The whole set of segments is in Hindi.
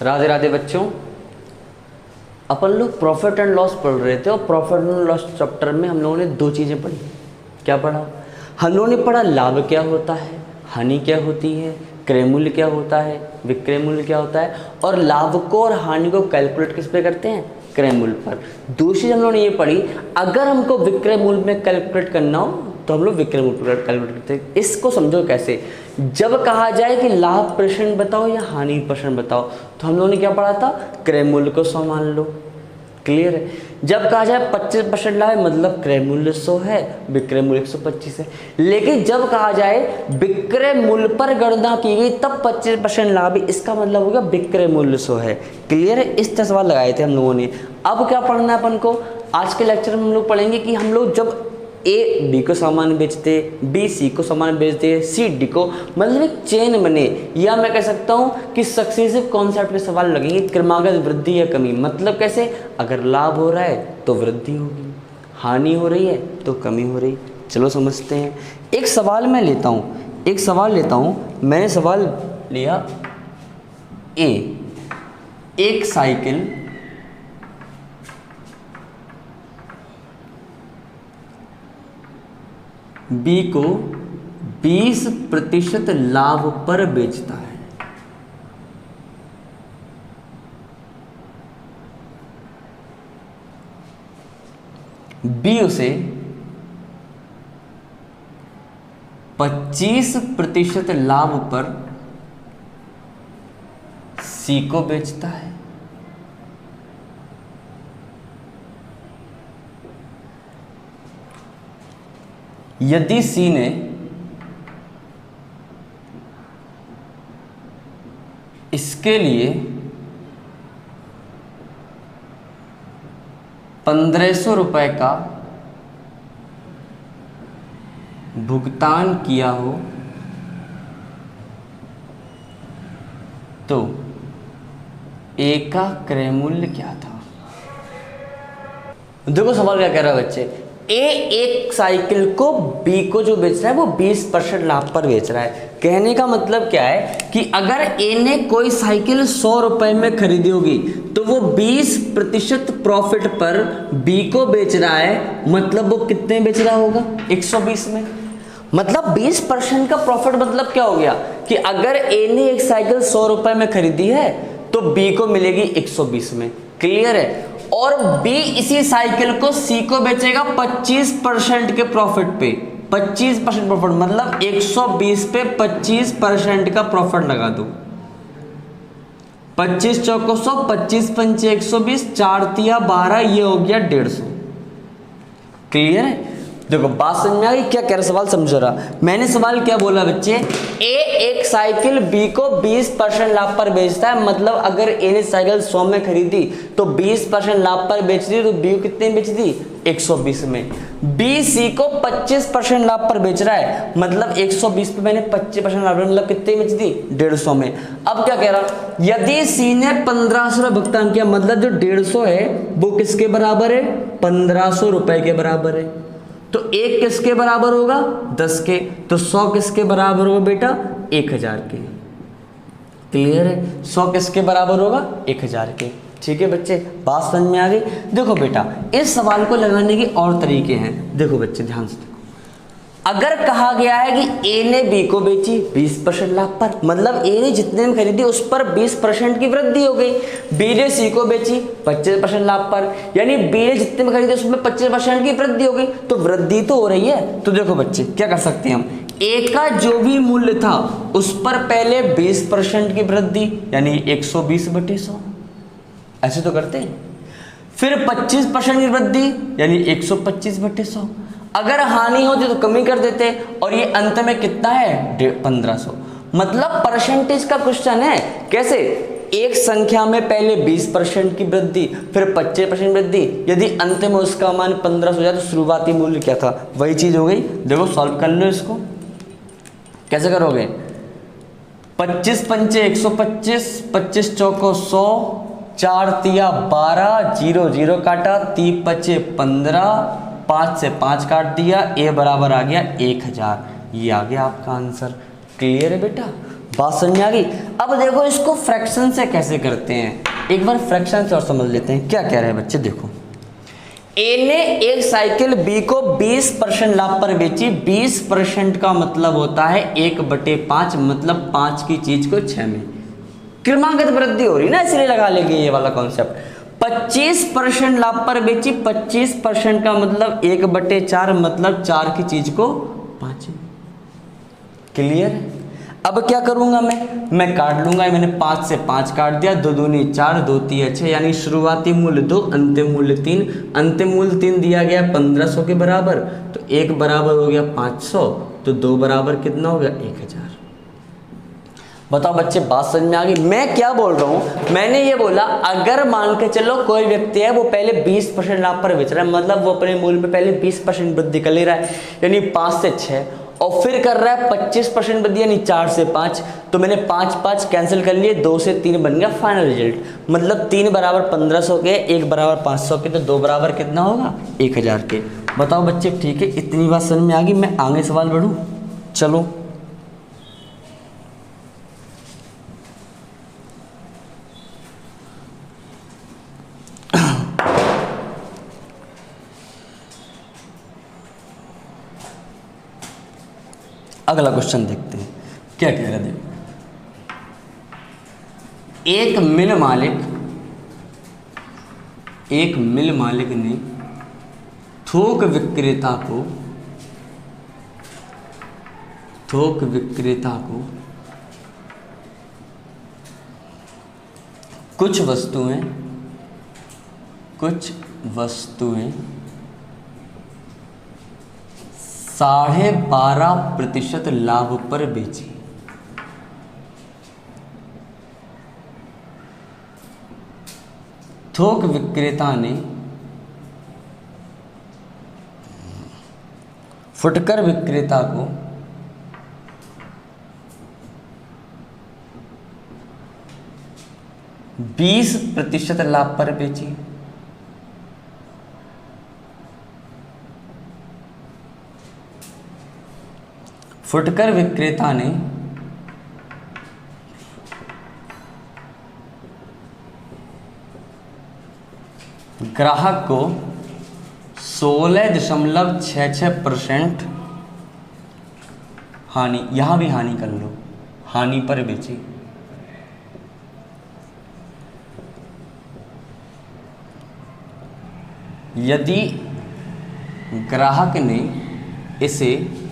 राधे राधे बच्चों, अपन लोग प्रॉफिट एंड लॉस पढ़ रहे थे और प्रॉफिट एंड लॉस चैप्टर में हम लोगों ने दो चीज़ें पढ़ी। क्या पढ़ा? हम लोगों ने पढ़ा लाभ क्या होता है, हानि क्या होती है, क्रय मूल्य क्या होता है, विक्रय मूल्य क्या होता है, और लाभ को और हानि को कैलकुलेट किस पे करते हैं? क्रय मूल्य पर। दूसरी हम लोगों ने ये पढ़ी, अगर हमको विक्रय मूल्य में कैलकुलेट करना हो तो हम लोग विक्रय मूल्य पर कैलकुलेट करते हैं। इसको समझो कैसे, जब कहा जाए कि लाभ % बताओ या हानि % बताओ तो हम लोगों ने क्या पढ़ा था? क्रय मूल्य को 100 मान लो। क्लियर है? जब कहा जाए 25% लाभ है मतलब क्रय मूल्य 100 है, विक्रय मूल्य 125 है। लेकिन जब कहा जाए विक्रय मूल्य पर गणना की गई तब 25% लाभ है, इसका मतलब हो गया विक्रय मूल्य 100 है। क्लियर है? इस तरह सवाल लगाए थे हम लोगों ने। अब क्या पढ़ना है अपन को? आज के लेक्चर में हम लोग पढ़ेंगे कि हम लोग जब ए बी को सामान बेचते, बी सी को सामान बेचते, सी डी को, मतलब एक चेन बने, या मैं कह सकता हूँ कि सक्सेसिव कॉन्सेप्ट के सवाल लगेंगे, क्रमागत वृद्धि या कमी। मतलब कैसे? अगर लाभ हो रहा है तो वृद्धि होगी, हानि हो रही है तो कमी हो रही। चलो समझते हैं। एक सवाल मैं लेता हूँ, मैंने सवाल लिया ए, एक साइकिल बी को 20% लाभ पर बेचता है। बी उसे 25% लाभ पर सी को बेचता है। यदि सी ने इसके लिए 1500 रुपए का भुगतान किया हो तो ए का क्रय मूल्य क्या था? देखो सवाल क्या कह रहा है बच्चे, ए एक साइकिल को बी को जो बेच रहा है वो 20% लाभ पर बेच रहा है। कहने का मतलब क्या है कि अगर ए ने कोई साइकिल 100 रुपए में खरीदी होगी तो वो 20% प्रॉफिट पर बी को बेच रहा है, मतलब वो कितने बेच रहा होगा? 120 में। मतलब 20% का प्रॉफिट मतलब क्या हो गया कि अगर ए ने एक साइकिल 100 रुपए में खरीदी है तो बी को मिलेगी 120 में। क्लियर है? और बी इसी साइकिल को सी को बेचेगा 25% के प्रॉफिट पे। 25% प्रॉफिट मतलब 120 पे 25% का प्रॉफिट लगा दो। 25 चौको 100, 25 पंचे 120, 4 तिया 12, ये हो गया 150। क्लियर है? देखो बात समझ में आ गई? क्या कह रहा सवाल समझो रहा। मैंने सवाल क्या बोला बच्चे, ए एक साइकिल बी को 20% लाभ पर बेचता है, मतलब अगर ए ने साइकिल 100 में खरीदी तो 20% लाभ पर बेच दी तो बी को कितने बेच दी? 120 में। बी सी को 25% लाभ पर बेच रहा है, मतलब 120 पे मैंने 25% लाभ मतलब कितने बेच दी? 150 में। अब क्या कह रहा, यदि सी ने 1500 भुगतान किया, मतलब जो 150 है वो किसके बराबर है? 1500 रुपए के बराबर है। तो एक किसके बराबर होगा? 10 के। तो 100 किसके बराबर होगा बेटा? 1000 के। क्लियर है? 100 किसके बराबर होगा? 1000 के। ठीक है बच्चे, बात समझ में आ गई? देखो बेटा, इस सवाल को लगाने के और तरीके हैं। देखो बच्चे ध्यान से देखो, अगर कहा गया है कि ए ने बी को बेची 20% लाभ पर, मतलब ए ने जितने में खरीदी उस पर 20% की वृद्धि हो गई। बी ने सी को बेची 25% लाभ पर, यानी बी ने जितने में खरीदी उसमें 25% की वृद्धि हो गई। तो वृद्धि तो हो रही है। तो देखो बच्चे क्या कर सकते हैं हम, ए का जो भी मूल्य था उस पर पहले 20% की वृद्धि, यानी 120/100, ऐसे तो करते हैं। फिर 25% की वृद्धि, यानी 125/100। अगर हानि होती तो कमी कर देते, और ये अंत में कितना है? 1500। मतलब परसेंटेज का क्वेश्चन है। कैसे? एक संख्या में पहले 20% की वृद्धि, फिर 25% वृद्धि, यदि अंत में उसका मान 1500 हो जाए तो शुरुआती मूल्य क्या था? वही चीज हो गई। देखो सॉल्व कर लो इसको। कैसे करोगे? 25 पंचे 125, 25 चौको 100, 4 तिया 12, 0 0 काटा, 3 पचे 15, 5 से 5 काट दिया, ए बराबर आ गया 1000। ये आ गया आपका आंसर। क्लियर है बेटा? बात समझ में आ गई। अब देखो इसको फ्रैक्शन से कैसे करते हैं, एक बार फ्रैक्शन से और समझ लेते हैं। क्या कह रहे हैं बच्चे, देखो ए ने एक साइकिल बी को 20% लाभ पर बेची। 20% का मतलब होता है 1/5, मतलब 5 की चीज को 6 में। क्रमागत वृद्धि हो रही ना, इसलिए लगा लेंगे ये वाला कॉन्सेप्ट। 25% लाभ पर बेची, 25% का मतलब 1/4, मतलब 4 की चीज को 5 में। क्लियर। अब क्या करूंगा मैं काट लूंगा। मैंने 5 से 5 काट दिया, 2 दूनी 4, 2 3 6, यानी शुरुआती मूल्य 2, अंतिम मूल्य 3। अंतिम मूल्य 3 दिया गया 1500 के बराबर, तो 1 बराबर हो गया 500, तो 2 बराबर कितना हो गया 1000। बताओ बच्चे बात समझ में आ गई। मैं क्या बोल रहा हूं, मैंने ये बोला अगर मान के चलो कोई व्यक्ति है वो पहले 20% लाभ पर बेच रहा है, मतलब वो अपने मूल्य में पहले 20% वृद्धि कर ले रहा है, यानी 5 से 6, और फिर कर रहा है 25% वृद्धि, यानी 4 से 5। तो मैंने 5 5 कैंसिल कर लिए, 2 से 3 बन गया फाइनल रिजल्ट। मतलब 3 बराबर 1500 के, 1 बराबर 500 के, तो 2 बराबर कितना होगा 1000 के। बताओ बच्चे ठीक है, इतनी बात समझ में आ गई। मैं आगे सवाल बढ़ूं, चलो। अगला क्वेश्चन देखते हैं क्या कह रहे थे। एक मिल मालिक ने थोक विक्रेता को कुछ वस्तुएं 12.5% लाभ पर बेची। थोक विक्रेता ने फुटकर विक्रेता को 20% लाभ पर बेची। फुटकर विक्रेता ने ग्राहक को 16.66% हानि, यहां भी हानि कर लो, हानि पर बेची। यदि ग्राहक ने इसे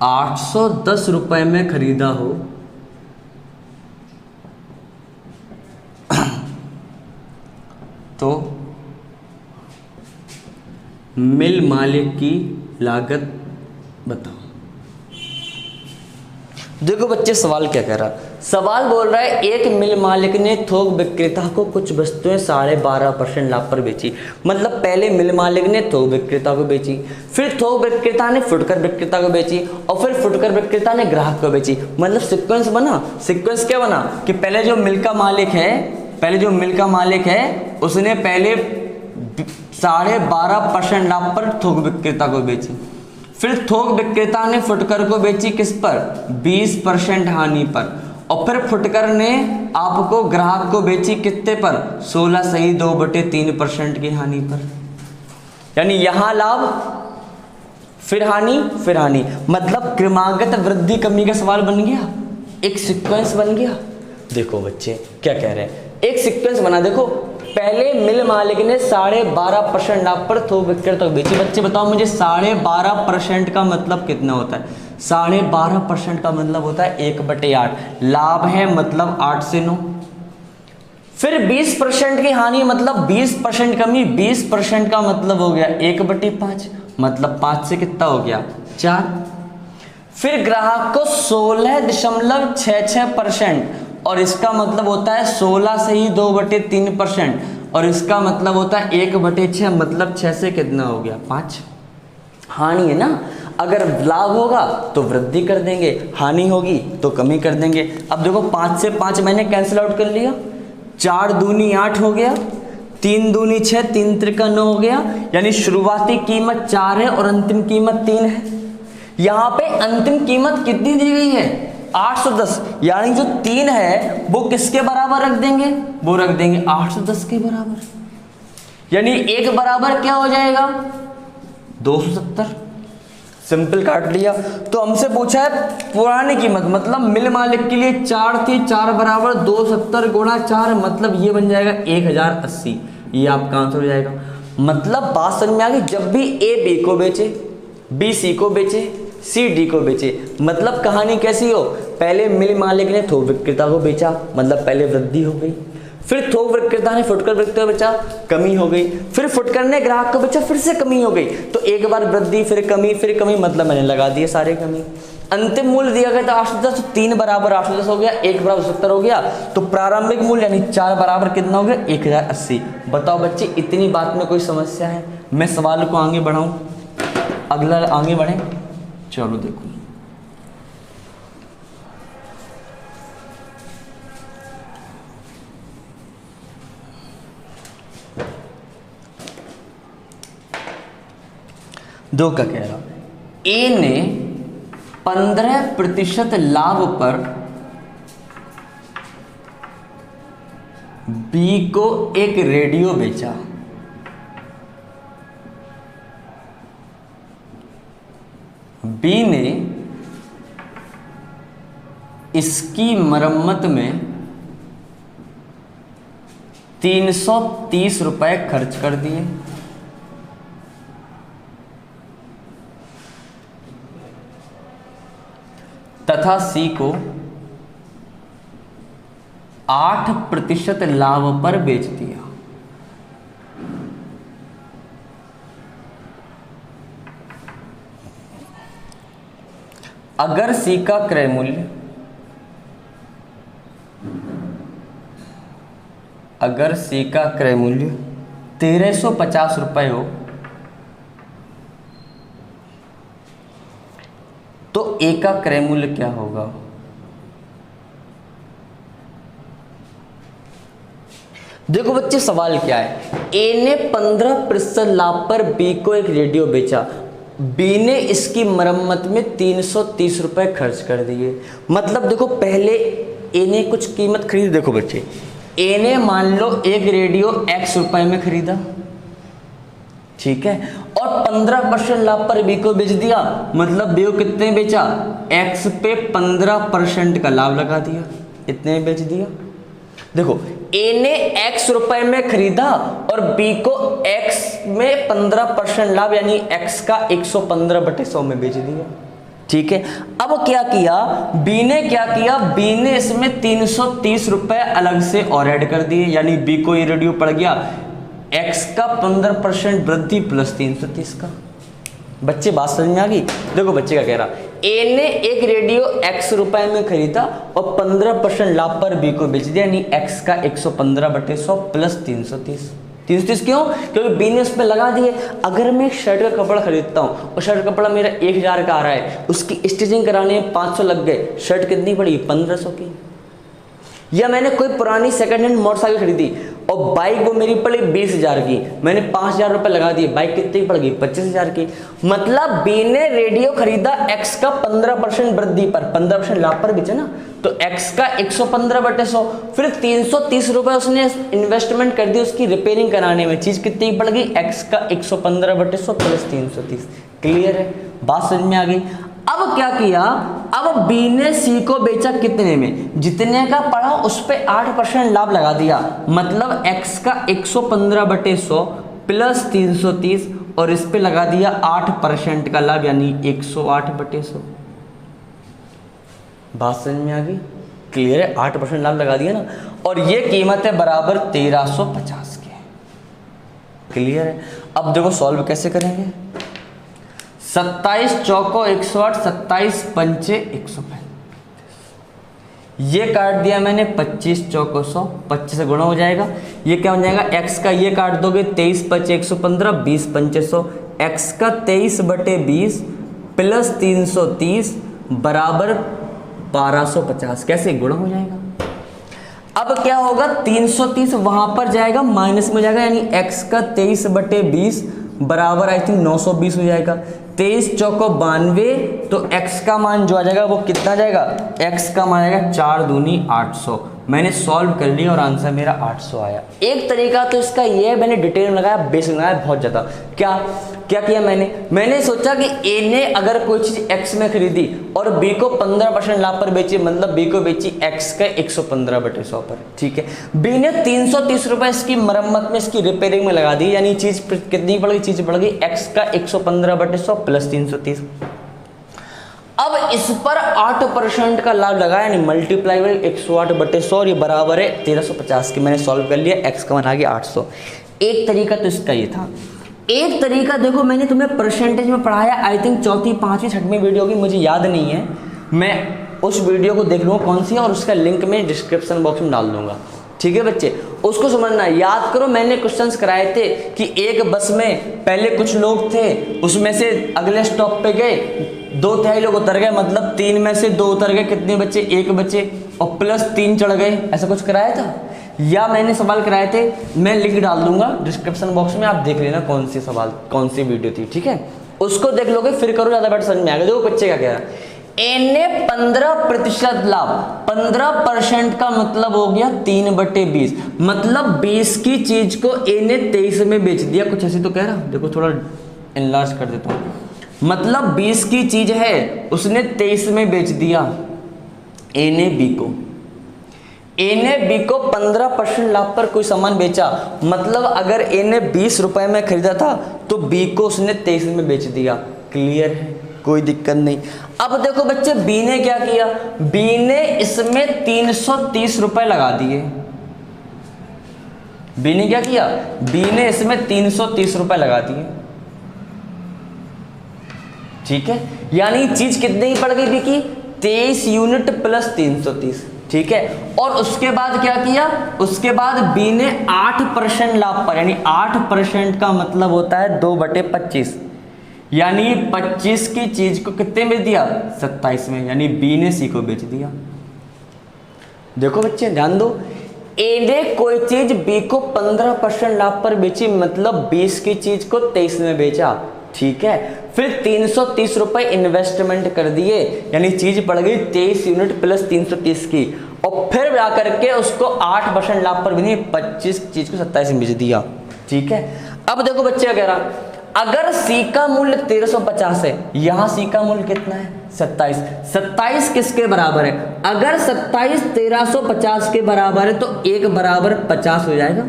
810 रुपए में खरीदा हो तो मिल मालिक की लागत बताओ। देखो बच्चे सवाल क्या कह रहा, सवाल बोल रहा है एक मिल मालिक ने थोक विक्रेता को कुछ वस्तुएं 12.5% लाभ पर बेची। मतलब पहले मिल मालिक ने थोक विक्रेता को बेची, फिर थोक विक्रेता ने फुटकर विक्रेता को बेची, और फिर फुटकर विक्रेता ने ग्राहक को बेची। मतलब सीक्वेंस बना। सीक्वेंस क्या बना कि पहले जो मिल का मालिक है उसने पहले 12.5% लाभ पर थोक विक्रेता को बेची, फिर थोक विक्रेता ने फुटकर को बेची किस पर 20% हानि पर, और फिर फुटकर ने आपको ग्राहक को बेची कितने पर 16.2/3% की हानि पर। यानी यहां लाभ फिर हानि फिर हानि, मतलब क्रमागत वृद्धि कमी का सवाल बन गया, एक सीक्वेंस बन गया। देखो बच्चे क्या कह रहे हैं, एक सीक्वेंस बना। देखो पहले मिल मालिक ने 12.5% लाभ पर थोक विक्रेता को बेची। बच्चे बताओ मुझे 12.5% का मतलब कितना होता है। 12.5% का मतलब होता है 1/8। लाभ है मतलब 8 से 9। फिर 20% की हानि मतलब 20% कमी, 20% का मतलब हो गया 1/5, मतलब 5 से कितना हो गया 4। फिर ग्राहक को 16.66%, और इसका मतलब होता है 16 से ही 2/3%, और इसका मतलब होता है 1/6, मतलब 6 से कितना हो गया 5। हानि है ना, अगर लाभ होगा तो वृद्धि कर देंगे, हानि होगी तो कमी कर देंगे। अब देखो 5 से 5 मैंने कैंसिल आउट कर लिया, 4 दूनी 8 हो गया, 3 दूनी 6, 3 त्रिका 9 हो गया। यानी शुरुआती कीमत 4 है और अंतिम कीमत 3 है। यहाँ पे अंतिम कीमत कितनी दी गई है 810, यानी जो 3 है वो किसके बराबर रख देंगे, वो रख देंगे 810 के बराबर, यानी एक बराबर क्या हो जाएगा 270। सिंपल काट लिया। तो हमसे पूछा है पुरानी कीमत, मतलब मिल मालिक के लिए 4 थी, 4 बराबर 270 गुणा 4, मतलब ये बन जाएगा 1080। ये आपका आंसर हो जाएगा। मतलब बात समझ में आ गई। जब भी ए बी को बेचे, बी सी को बेचे, सी डी को बेचे, मतलब कहानी कैसी हो, पहले मिल मालिक ने थोक विक्रेता को बेचा, मतलब पहले वृद्धि हो गई, फिर थोक विक्रेता ने फुटकर विक्रेता को बेचा, कमी हो गई, फिर फुटकर ने ग्राहक को बेचा, फिर से कमी हो गई। तो एक बार वृद्धि फिर कमी, मतलब मैंने लगा दिए सारे कमी। अंतिम मूल्य दिया गया था 810, 3 बराबर 810 हो गया, 1 बराबर 70 हो गया। तो प्रारंभिक मूल्य यानी 4 बराबर कितना हो गया 1080। बताओ बच्चे इतनी बात में कोई समस्या है? मैं सवाल को आगे बढ़ाऊं, अगला आगे बढ़े, चलो देखो। दो का कह रहा, ए ने 15% लाभ पर बी को एक रेडियो बेचा। बी ने इसकी मरम्मत में 330 रुपए खर्च कर दिए। तथा सी को 8% लाभ पर बेच दिया। अगर सी का क्रय मूल्य, अगर सी का क्रय मूल्य 1350 रुपए हो तो ए का क्रय मूल्य क्या होगा? देखो बच्चे सवाल क्या है, ए ने 15% लाभ पर बी को एक रेडियो बेचा, बी ने इसकी मरम्मत में 330 रुपए खर्च कर दिए। मतलब देखो पहले ए ने कुछ कीमत खरीदी। देखो बच्चे, ए ने मान लो एक रेडियो x रुपए में खरीदा, ठीक है, और 15% लाभ पर बी को बेच दिया। मतलब बी को कितने बेचा, x पे 15% का लाभ लगा दिया, इतने बेच दिया। देखो ए ने x रुपए में खरीदा और बी को x में 15% लाभ यानी x का 115/100 में बेच दिया, ठीक है। अब क्या किया बी ने, क्या किया बी ने इसमें 330 रुपए अलग से और ऐड कर दिए, यानी बी को ये रेडियो पड़ गया x का 15% वृद्धि प्लस 330 का। बच्चे बात समझ में आ गई? देखो बच्चे क्या कह रहा, ए ने एक रेडियो x रुपए में खरीदा और 15% लाभ पर बी को बेच दिया, यानी x का 115/100 प्लस 330। 330 क्यों? क्योंकि बी ने उस पर लगा दिए। अगर मैं एक शर्ट का कपड़ा खरीदता हूँ और शर्ट का कपड़ा मेरा 1000 का आ रहा है, उसकी स्टिचिंग कराने में 500 लग गए, शर्ट कितनी पड़ी 1500 की। या मैंने कोई पुरानी सेकंड हैंड मोटरसाइकिल खरीदी और बाइक वो मेरी पड़ी 20,000 की, मैंने 5,000 रुपए लगा दिए, बाइक कितनी पड़ गई 25,000 की। मतलब बी ने रेडियो खरीदा x का 15% वृद्धि पर, 15% लाभ पर बेचा ना, तो x का 115/100, फिर 330 रुपए उसने इन्वेस्टमेंट कर दी उसकी रिपेयरिंग कराने में, चीज कितनी पड़ गई x का 115/100 प्लस 330। क्लियर है? बात समझ में आ गई? अब क्या किया, अब बी ने सी को बेचा कितने में, जितने का पड़ा उस पे 8% लाभ लगा दिया। मतलब x का 115/100 प्लस 330 और इस पे लगा दिया 8% का लाभ यानी 108/100। बात समझ में आ गई? क्लियर है? 8% लाभ लगा दिया ना, और ये कीमत है बराबर 1350 के। क्लियर है? अब देखो सॉल्व कैसे करेंगे। 27 चौको 108, 27 पंचे 135, ये काट दिया मैंने 25 चौको 100, 25 से गुणा हो जाएगा, ये क्या हो जाएगा x का, ये काट दोगे 23 पंचे 115, 20 पंचे 100, x का 23/20 प्लस 330 बराबर 1250। कैसे गुणा हो जाएगा। अब क्या होगा 330 वहां पर जाएगा माइनस में जाएगा, यानी x का 23/20 बराबर आई थिंक 920 हो जाएगा। 23 चौको 92, तो x का मान जो आ जाएगा वो कितना जाएगा, x का मान आएगा 4 दूनी 800। मैंने सॉल्व कर लिया और आंसर मेरा 800 आया। एक तरीका तो इसका ये है, मैंने डिटेल में लगाया, बेसिक में लगाया बहुत ज़्यादा। क्या किया मैंने सोचा कि ए ने अगर कोई चीज़ x में खरीदी और b को 15% लाभ पर बेची, मतलब b को बेची x का 115/100 पर, ठीक है। b ने 330 रुपये इसकी मरम्मत में, इसकी रिपेयरिंग में लगा दी, यानी चीज़ कितनी पड़ गई, चीज़ पड़ गई x का 115/100 प्लस 330। अब इस पर 8% का लाभ लगाया, यानी मल्टीप्लाई बाई 108/100, ये बराबर है 1350 की। मैंने सॉल्व कर लिया, x का मान आ गया 800। एक तरीका तो इसका ये था। एक तरीका देखो, मैंने तुम्हें परसेंटेज में पढ़ाया, आई थिंक चौथी, पांचवी, छठवीं वीडियो की, मुझे याद नहीं है। मैं उस वीडियो को देख लूँगा कौन सी है, और उसका लिंक मैं डिस्क्रिप्शन बॉक्स में डाल दूंगा, ठीक है बच्चे। उसको समझना, याद करो, मैंने क्वेश्चंस कराए थे कि एक बस में पहले कुछ लोग थे, उसमें से अगले स्टॉप पे गए, 2/3 लोग उतर गए, मतलब 3 में से 2 उतर गए, कितने बच्चे, 1 बचे, और प्लस 3 चढ़ गए, ऐसा कुछ कराया था। या मैंने सवाल कराए थे, मैं लिंक डाल दूंगा डिस्क्रिप्शन बॉक्स में, आप देख लेना कौन सी सवाल, कौन सी वीडियो थी, ठीक है। उसको देख लोगे फिर करो, ज़्यादा बेटर समझ में आएगा। देखो बच्चे क्या कह रहा है, ए ने 15% लाभ, 15% का मतलब हो गया 3/20, मतलब 20 की चीज को ए ने 23 में बेच दिया, कुछ ऐसी तो कह रहा। देखो थोड़ा एनलार्ज कर देता हूँ, मतलब 20 की चीज है, उसने 23 में बेच दिया ए ने बी को। ए ने बी को 15% लाभ पर कोई सामान बेचा, मतलब अगर ए ने 20 रुपए में खरीदा था तो बी को उसने 23 में बेच दिया। क्लियर है, कोई दिक्कत नहीं। अब देखो बच्चे, बी ने क्या किया, बी ने इसमें 330 रुपए लगा दिए। बी ने क्या किया, बी ने इसमें 330 रुपए लगा दिए, ठीक है। यानी चीज कितने की पड़ गई बी की, 23 यूनिट प्लस 330, ठीक है। और उसके बाद क्या किया, उसके बाद बी ने 8% लाभ पर, यानी 8% का मतलब होता है 2/25, यानी 25 की चीज को कितने में दिया, 27 में, यानी बी ने सी को बेच दिया। देखो बच्चे ध्यान दो, ए ने कोई चीज बी को 15% लाभ पर बेची, मतलब 20 की चीज को 23 में बेचा, ठीक है। फिर 330 रुपए इन्वेस्टमेंट कर दिए, यानी चीज पड़ गई 23 यूनिट प्लस 330 की, और फिर जाकर के उसको 8% लाभ पर भी नहीं, 25 चीज को 27 में बेच दिया, ठीक है। अब देखो बच्चे क्या कह रहा, अगर सी का मूल्य 1350 है, यहां सी का मूल्य कितना है, 27। 27 किसके बराबर है, अगर 27 1350 के बराबर है तो 1 बराबर 50 हो जाएगा,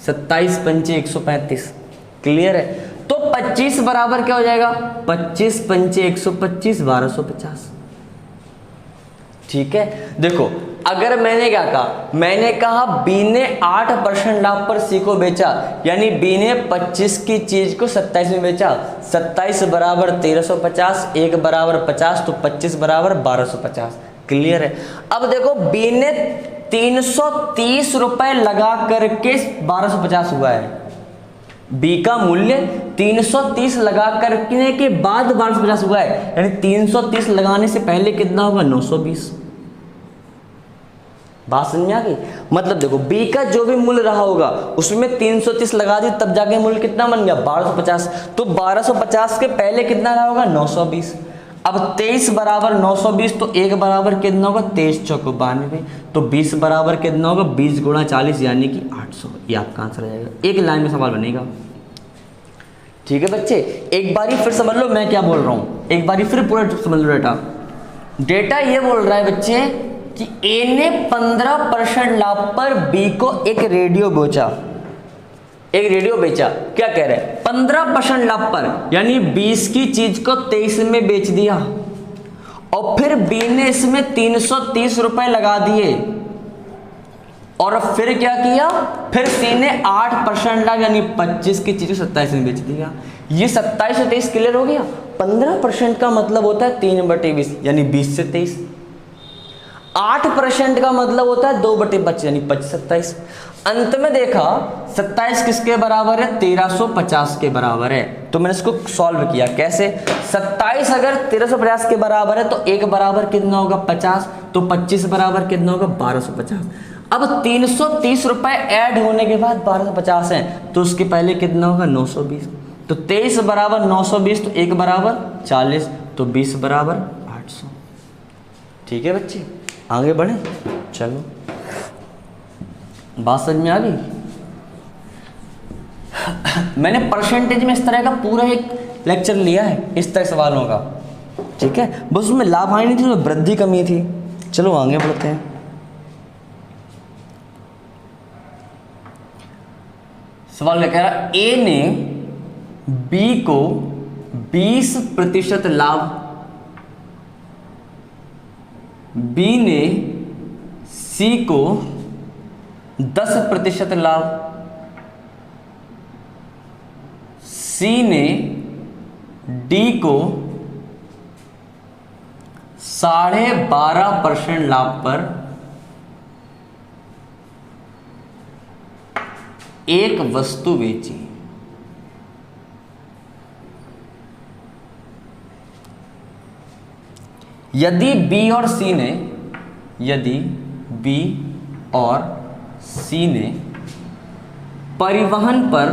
27 पंचे 135। क्लियर है, तो 25 बराबर क्या हो जाएगा, 25 पंचे 125, 1250, ठीक है। देखो अगर मैंने क्या कहा, मैंने कहा बी ने 8% लाभ पर सी को बेचा, यानी बी ने 25 की चीज को 27 में बेचा, 27 बराबर 1350, 1 बराबर 50, तो 25 बराबर 1250। क्लियर है। अब देखो बी ने 330 रुपए लगा करके 1250 हुआ है, बी का मूल्य 330 लगा करने के बाद 1250 हुआ है, यानी 330 लगाने से पहले कितना होगा, 920। बात समझ में आ गई। मतलब देखो बी का जो भी मूल्य रहा होगा उसमें 330 लगा दी, तब जाके मूल्य कितना बन गया, 1250। तो 1250 के पहले कितना रहा होगा, 920। अब 23 बराबर 920, तो 1 बराबर कितना होगा, 23 चौको 92, तो 20 बराबर कितना होगा, 20 गुणा 40 यानी कि 800। ये आपका आंसर आ जाएगा। एक लाइन में सवाल बनेगा, ठीक है बच्चे। एक बारी फिर समझ लो मैं क्या बोल रहा हूँ, एक बारी फिर पूरा समझ लो डेटा ये बोल रहा है बच्चे कि ए ने 15% लाभ पर बी को एक रेडियो बेचा, क्या कह रहे हैं, 15% लाभ पर, यानी 20 की चीज को 23 में बेच दिया, और फिर बी ने इसमें 330 रुपए लगा दिए, और फिर क्या किया, फिर सी ने 8% लाभ, यानी 25 की चीज को 27 में बेच दिया। ये 27 से 23 क्लियर हो गया। 15% का मतलब होता है 3/20, यानी 20 से 23। 8% का मतलब होता है 2/25, यानी 25-27। अंत में देखा 27 किसके बराबर है, 1350 के बराबर है। तो मैंने इसको सॉल्व किया कैसे, 27 अगर 1350 के बराबर है तो 1 बराबर कितना होगा, 50, तो 25 बराबर कितना होगा, 1250। अब 330 रुपए ऐड होने के बाद 1250 है, तो उसके पहले कितना होगा, 920। तो 23 बराबर 920, तो 1 बराबर 40, तो 20 बराबर 800। ठीक है बच्चे, आगे बढ़े। चलो, बात समझ में आ गई। मैंने परसेंटेज में इस तरह का पूरा एक लेक्चर लिया है इस तरह सवालों का, ठीक है। बस उसमें लाभ हानि नहीं थी, उसमें वृद्धि कमी थी। चलो आगे बढ़ते हैं। सवाल क्या कह रहा, ए ने बी को 20% लाभ, बी ने सी को 10% लाभ, सी ने डी को 12.5% लाभ पर एक वस्तु बेची। यदि बी और सी ने, यदि बी और सी ने परिवहन पर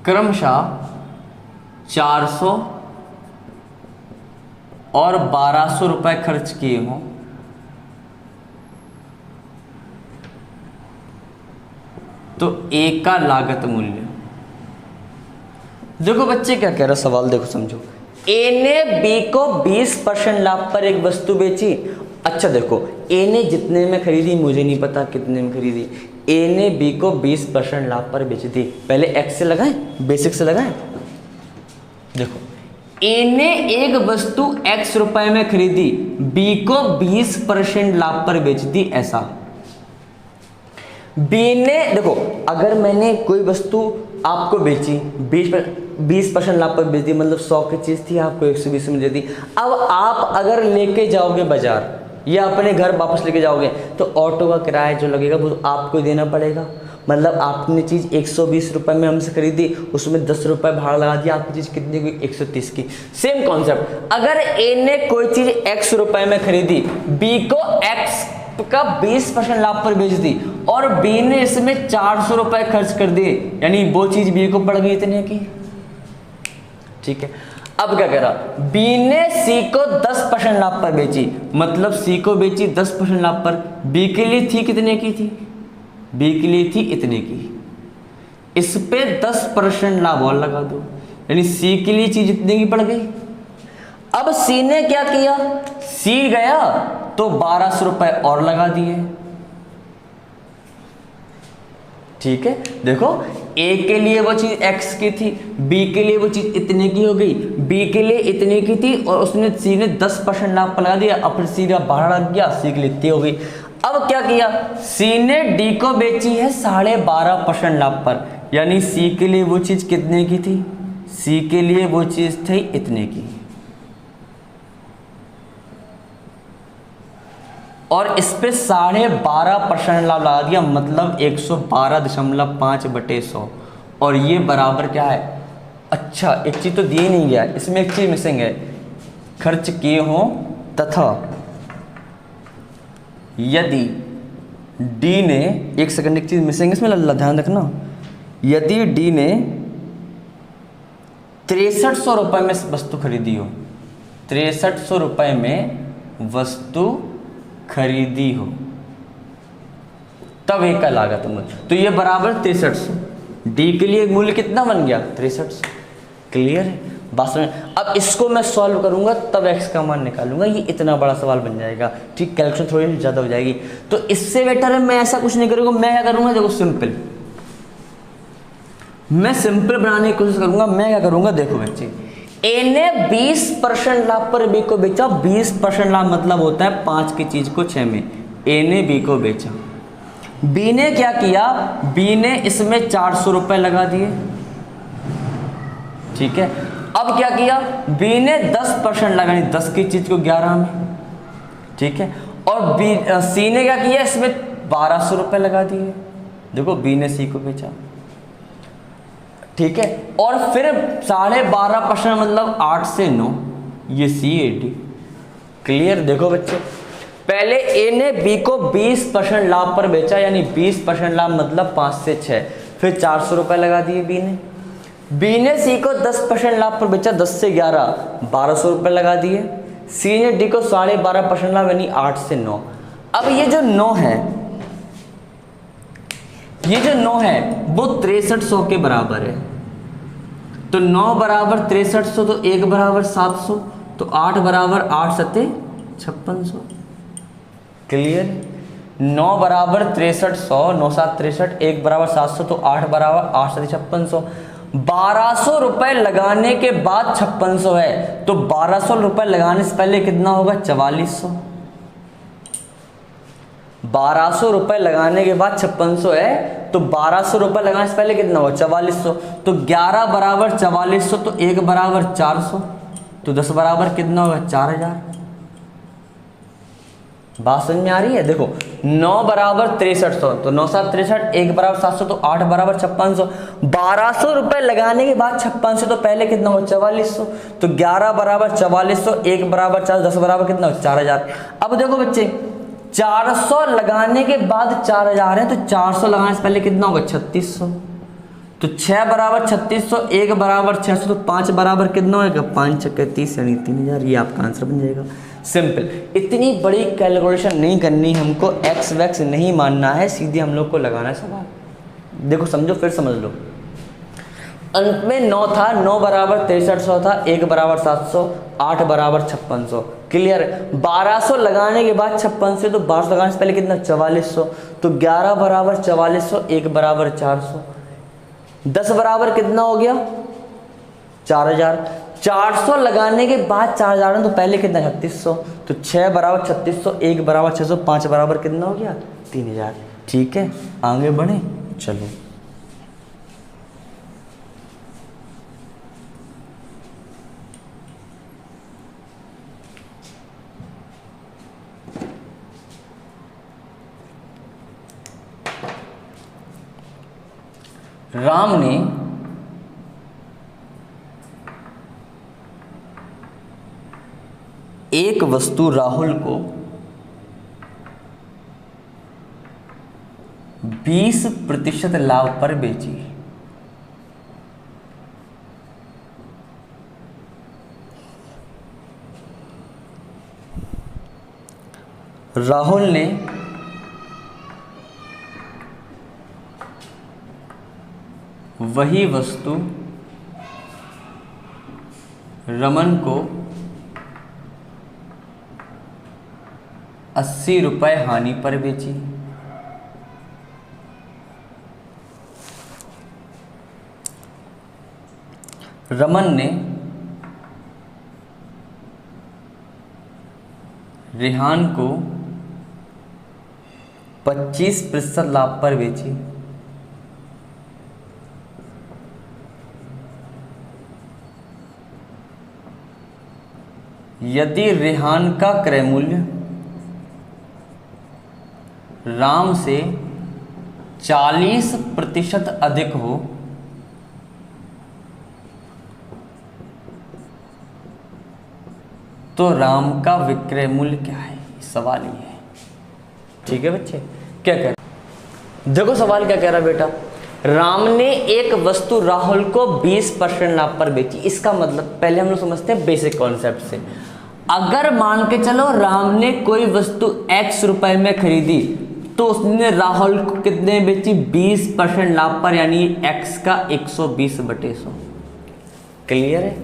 क्रमशः 400 और 1200 रुपए खर्च किए हों, तो ए का लागत मूल्य। देखो बच्चे क्या कह रहा है सवाल, देखो समझो। ए ने बी को 20% लाभ पर एक वस्तु बेची। अच्छा देखो, ए ने जितने में खरीदी मुझे नहीं पता कितने में खरीदी, ए ने बी को 20% लाभ पर बेची थी। पहले एक्स से लगाएं, बेसिक से लगाएं। देखो, ए ने एक वस्तु x रुपए में खरीदी, बी को 20% लाभ पर बेच दी, ऐसा। बी ने, देखो अगर मैंने कोई वस्तु आपको बेची 20% लाभ पर बेच दी, मतलब 100 की चीज थी, आपको 120 में दे दी। अब आप अगर लेके जाओगे बाजार या अपने घर वापस लेके जाओगे, तो ऑटो का किराया जो लगेगा वो आपको देना पड़ेगा। मतलब आपने चीज़ 120 रुपये में हमसे खरीदी, उसमें 10 रुपये भाड़ा लगा दिया, आपकी चीज़ कितनी हुई 130 की। सेम कॉन्सेप्ट, अगर ए ने कोई चीज़ x रुपये में खरीदी, बी को x का 20% लाभ पर बेच दी, और बी ने इसमें 400 रुपये खर्च कर दिए, यानी वो चीज़ बी को पड़ गई इतने की। ठीक है, अब क्या कह रहा, बी ने सी को 10% लाभ पर बेची, मतलब सी को बेची 10% लाभ पर, बी के लिए थी कितने की थी, बी के लिए थी इतने की, इस पे 10% लाभ और लगा दो, यानी सी के लिए चीज इतने की पड़ गई। अब सी ने क्या किया, सी गया तो 1200 रुपए और लगा दिए। ठीक है, देखो ए के लिए वो चीज x की थी, बी के लिए वो चीज इतने की हो गई, बी के लिए इतने की थी और उसने सी ने 10% लाभ पर लगा दिया, अब फिर सी का भाड़ा लग गया, सी के लिए इतनी हो गई। अब क्या किया, सी ने डी को बेची है 12.5% लाभ पर, यानी सी के लिए वो चीज कितने की थी, सी के लिए वो चीज थी इतने की, और इस पे 12.5% लाभ लगा दिया, मतलब 112.5/100, और ये बराबर क्या है। अच्छा एक चीज तो दी नहीं गया, इसमें एक चीज मिसिंग है, खर्च किए हों तथा यदि डी ने, एक सेकंड एक चीज मिसिंग इसमें, ध्यान रखना, यदि डी ने 6300 रुपए में वस्तु खरीदी हो, 6300 रुपए में वस्तु खरीदी हो, तब एक का लागत मूल्य, तो ये बराबर 6300, डी के लिए मूल्य कितना बन गया 6300। क्लियर है बात में। अब इसको मैं सॉल्व करूंगा तब x का मान निकालूंगा, ये इतना बड़ा सवाल बन जाएगा। ठीक, कैलकुलेशन थोड़ी ज़्यादा हो जाएगी, तो इससे बेटर है मैं ऐसा कुछ नहीं करूंगा, मैं क्या करूंगा, देखो सिंपल, मैं सिंपल बनाने की कोशिश करूंगा। मैं क्या करूंगा, देखो बच्चे, ए ने 20% लाभ पर बी को बेचा, 20% लाभ मतलब होता है 5 की चीज को 6 में, ए ने बी को बेचा, बी ने क्या किया, बी ने इसमें 400 रुपए लगा दिए। ठीक है, अब क्या किया, बी ने 10% लगानी, 10 की चीज को 11 में। ठीक है, और बी सी ने क्या किया, इसमें 1200 रुपए लगा दिए। देखो बी ने सी को बेचा। ठीक है, और फिर 12.5% मतलब 8 से 9, ये सी ए डी। क्लियर, देखो बच्चे, पहले ए ने बी को 20% लाभ पर बेचा, यानी 20% लाभ मतलब 5 से 6, फिर 400 रुपये लगा दिए बी ने सी को 10% लाभ पर बेचा, 10 से 11 1200 रुपये लगा दिए। सी ने डी को 12.5% लाभ यानी 8 से 9। अब ये जो 9 है, वो 6300 के बराबर है। तो 9 बराबर 6300, तो 1 बराबर 700, तो 8 बराबर 8 सत्ते 5600। क्लियर? 9 बराबर 6300, 9 7 63, 1 बराबर 700, तो 8 बराबर 8 सत्ते 5600। 1200 रुपए लगाने के बाद 5600 है, तो 1200 रुपए लगाने से पहले कितना होगा? 4400। 1200 रुपए लगाने के बाद 5600 है, तो 1200 रुपए लगाने से पहले कितना होगा? 4400। तो 11 बराबर 4400, तो 1 बराबर 400, तो 10 बराबर कितना होगा? 4000। बात समझ में आ रही है? देखो 9 बराबर 6300, तो 9 7 63, 1 बराबर 700, तो 8 बराबर 5600। 1200 रुपए लगाने के बाद 5600, तो पहले कितना होगा? 4400, तो 11 बराबर 4400, 1 बराबर 4, 10 बराबर कितना होगा? 4000। अब देखो बच्चे 400 लगाने के बाद 4000 है, तो 400 लगाने से पहले कितना होगा? 3600, तो 6 बराबर 3600, 1 बराबर 600, तो 5 बराबर कितना होगा? 5 छक्के 30 यानी 3000। ये आपका आंसर बन जाएगा। सिंपल। इतनी बड़ी कैलकुलेशन नहीं करनी हमको, एक्स वैक्स नहीं मानना है, सीधे हम लोग को लगाना है सवाल। देखो समझो, फिर समझ लो। अंत में 9 था, 9 बराबर 6300 था, 1 बराबर 700, 8 बराबर 5600। क्लियर? 1200 लगाने के बाद 5600, तो 1200 लगाने से पहले कितना? 4400, तो 11 बराबर 4400, 1 बराबर 400, 10 बराबर कितना हो गया? 4000। 400 लगाने के बाद 4000 है, तो पहले कितना? 3600, तो 6 बराबर 3600, 1 बराबर 600, 5 बराबर कितना हो गया? 3000। ठीक है, आगे बढ़े। चलो राम ने एक वस्तु राहुल को 20% लाभ पर बेची। राहुल ने वही वस्तु रमन को 80 रुपये हानि पर बेची। रमन ने रेहान को 25% लाभ पर बेची। यदि रेहान का क्रय मूल्य राम से 40% अधिक हो तो राम का विक्रय मूल्य क्या है? सवाल ये है। ठीक है बच्चे, क्या कह रहे? देखो सवाल क्या कह रहा बेटा, राम ने एक वस्तु राहुल को 20% लाभ पर बेची। इसका मतलब पहले हम लोग समझते हैं बेसिक कॉन्सेप्ट से। अगर मान के चलो राम ने कोई वस्तु x रुपए में खरीदी, तो उसने राहुल को कितने बेची? 20% लाभ पर, यानी x का 120/100। क्लियर है?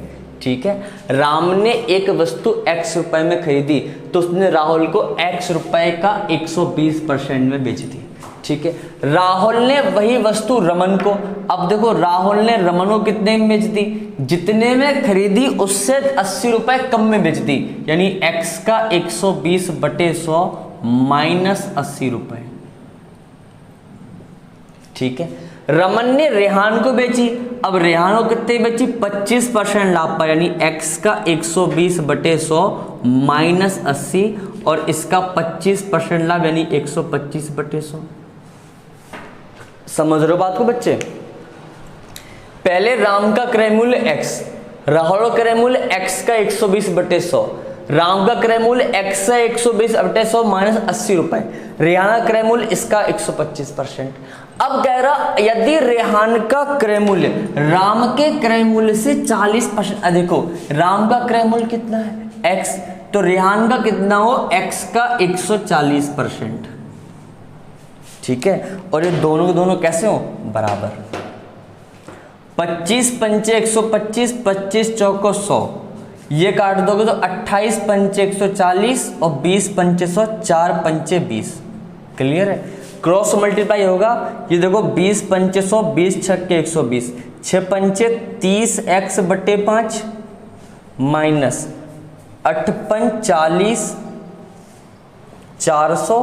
ठीक है। राम ने एक वस्तु x रुपए में खरीदी, तो उसने राहुल को x रुपए का 120% में बेच दी। ठीक है। राहुल ने वही वस्तु रमन को, अब देखो राहुल ने रमन को कितने में बेच दी? जितने में खरीदी उससे 80 रुपए कम में बेच दी, यानी x का 120/100 माइनस 80 रुपए। ठीक है। रमन ने रेहान को बेची, अब रेहान को कितने बेची? 25% लाभ पर, यानी x का 120/100 माइनस 80 और इसका 25% लाभ यानी 125/100। समझ रहे हो बात को बच्चे? पहले राम का क्रय मूल्य x, राहुल का क्रय मूल्य x का 120/100। राम का क्रय मूल्य x है 120 बटे 100 माइनस 80 रुपए, रेहान का क्रय मूल्य इसका 125%। अब कह रहा यदि रेहान का क्रय मूल्य राम के क्रय मूल्य से 40%, देखो राम का क्रय मूल्य कितना है x, तो रेहान का कितना हो x का 140%, ठीक है। और ये दोनों के दोनों कैसे हो बराबर, 25 पंचे 125, 25 चौको 100, ये काट दोगे तो 28 पंचे 140 और 20 पंचे 100, 4 पंचे 20, क्लियर है। क्रॉस मल्टीप्लाई होगा, ये देखो 20 पंचे 100, 20 छक्के 120, 6 पंचे 30x बटे 5 माइनस 8 पंच 40 400